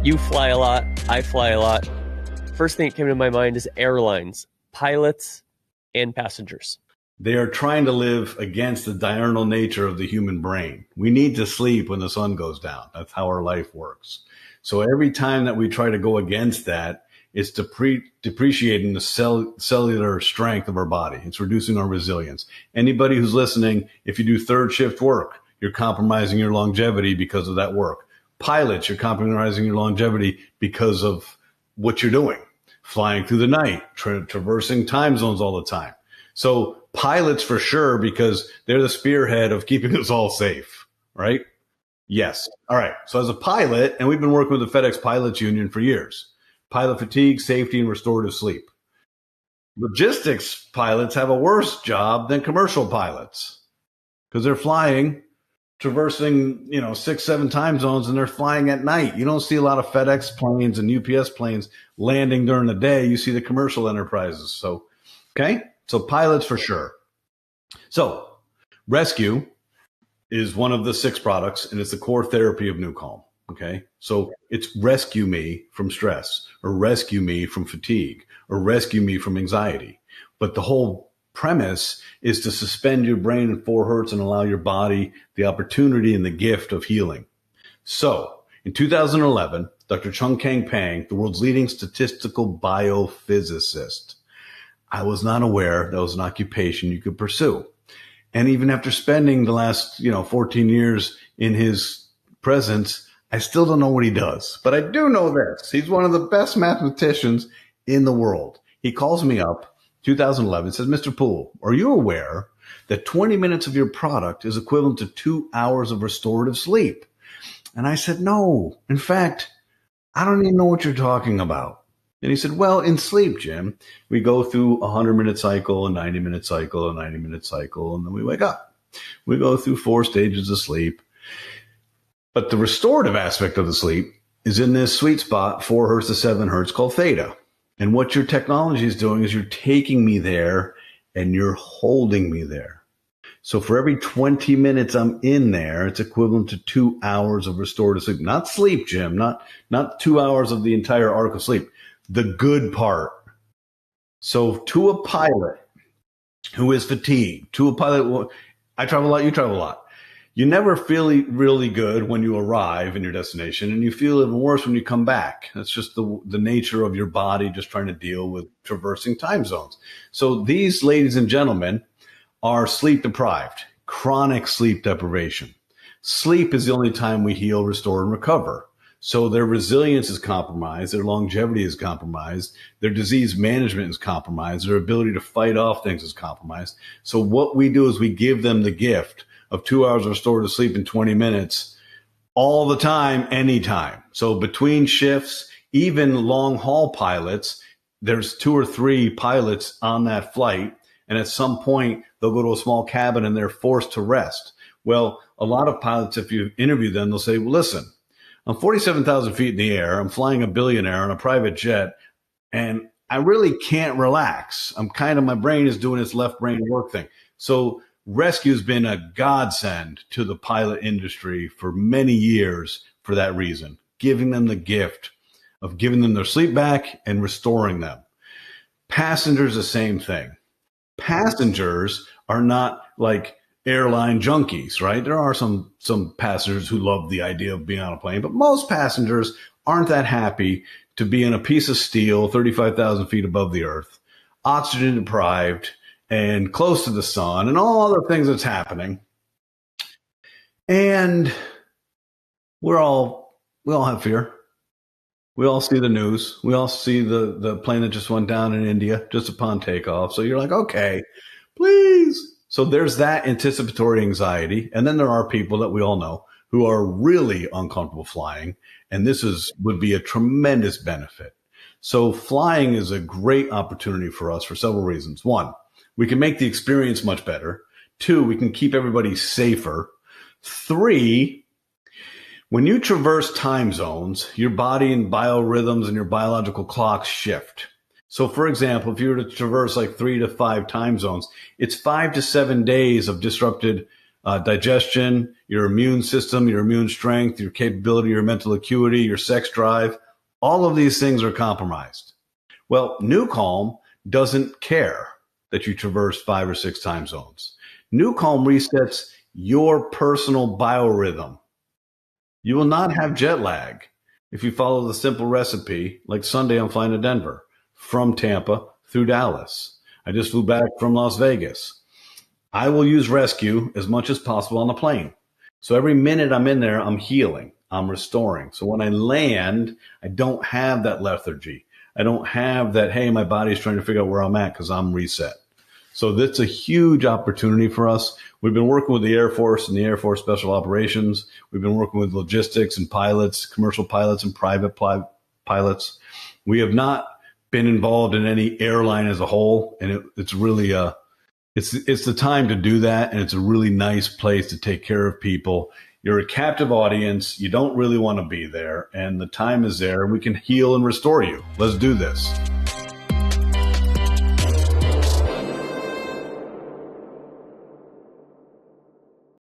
You fly a lot. I fly a lot. First thing that came to my mind is airlines, pilots, and passengers. They are trying to live against the diurnal nature of the human brain. We need to sleep when the sun goes down. That's how our life works. So every time that we try to go against that, it's depreciating the cellular strength of our body. It's reducing our resilience. Anybody who's listening, if you do third shift work, you're compromising your longevity because of that work. Pilots, you're compromising your longevity because of what you're doing. Flying through the night, traversing time zones all the time. So pilots for sure, because they're the spearhead of keeping us all safe, right? Yes. All right. So as a pilot, and we've been working with the FedEx Pilots Union for years, pilot fatigue, safety, and restorative sleep. Logistics pilots have a worse job than commercial pilots because they're flying, traversing, 6, 7 time zones, and they're flying at night. You don't see a lot of FedEx planes and UPS planes landing during the day. You see the commercial enterprises. So, okay. So pilots for sure. So Rescue is one of the 6 products, and it's the core therapy of NuCalm. Okay. So it's rescue me from stress, or rescue me from fatigue, or rescue me from anxiety. But the whole premise is to suspend your brain at 4 hertz and allow your body the opportunity and the gift of healing. So in 2011, Dr. Chung-Kang Pang, the world's leading statistical biophysicist, I was not aware that was an occupation you could pursue. And even after spending the last, 14 years in his presence, I still don't know what he does. But I do know this. He's one of the best mathematicians in the world. He calls me up, 2011, says, Mr. Poole, are you aware that 20 minutes of your product is equivalent to 2 hours of restorative sleep? And I said, no. In fact, I don't even know what you're talking about. And he said, well, in sleep, Jim, we go through a 100-minute cycle, a 90-minute cycle, a 90-minute cycle, and then we wake up. We go through 4 stages of sleep. But the restorative aspect of the sleep is in this sweet spot, 4 hertz to 7 hertz, called theta. And what your technology is doing is you're taking me there and you're holding me there. So for every 20 minutes I'm in there, it's equivalent to 2 hours of restorative sleep. Not sleep, Jim, not 2 hours of the entire arc of sleep. The good part. So to a pilot who is fatigued, to a pilot, I travel a lot, you travel a lot. You never feel really good when you arrive in your destination, and you feel even worse when you come back. That's just the nature of your body just trying to deal with traversing time zones. So these ladies and gentlemen are sleep deprived, chronic sleep deprivation. Sleep is the only time we heal, restore, and recover. So their resilience is compromised, their longevity is compromised, their disease management is compromised, their ability to fight off things is compromised. So what we do is we give them the gift of 2 hours of restorative sleep in 20 minutes all the time, anytime. So between shifts, even long haul pilots, there's 2 or 3 pilots on that flight. And at some point they'll go to a small cabin and they're forced to rest. Well, a lot of pilots, if you interview them, they'll say, well, listen, I'm 47,000 feet in the air. I'm flying a billionaire on a private jet, and I really can't relax. My brain is doing its left brain work thing. So rescue's been a godsend to the pilot industry for many years for that reason, giving them the gift of giving them their sleep back and restoring them. Passengers, the same thing. Passengers are not like airline junkies, right? There are some passengers who love the idea of being on a plane, but most passengers aren't that happy to be in a piece of steel 35,000 feet above the earth, oxygen deprived, and close to the sun, and all other things that's happening. And we all have fear. We all see the news. We all see the plane that just went down in India just upon takeoff. So you're like, okay, please. So there's that anticipatory anxiety. And then there are people that we all know who are really uncomfortable flying. And this would be a tremendous benefit. So flying is a great opportunity for us for several reasons. 1, we can make the experience much better. 2, we can keep everybody safer. 3, when you traverse time zones, your body and biorhythms and your biological clocks shift. So for example, if you were to traverse like 3 to 5 time zones, it's 5 to 7 days of disrupted digestion, your immune system, your immune strength, your capability, your mental acuity, your sex drive. All of these things are compromised. Well, NuCalm doesn't care that you traverse 5 or 6 time zones. NuCalm resets your personal biorhythm. You will not have jet lag if you follow the simple recipe. Like Sunday, I'm flying to Denver from Tampa through Dallas. I just flew back from Las Vegas. I will use rescue as much as possible on the plane. So every minute I'm in there, I'm healing, I'm restoring. So when I land, I don't have that lethargy. I don't have that, hey, my body's trying to figure out where I'm at because I'm reset. So that's a huge opportunity for us. We've been working with the Air Force and the Air Force Special Operations. We've been working with logistics and pilots, commercial pilots and private pilots. We have not been involved in any airline as a whole, and it's really it's the time to do that, and it's a really nice place to take care of people. You're a captive audience. You don't really want to be there, and the time is there. We can heal and restore you. Let's do this.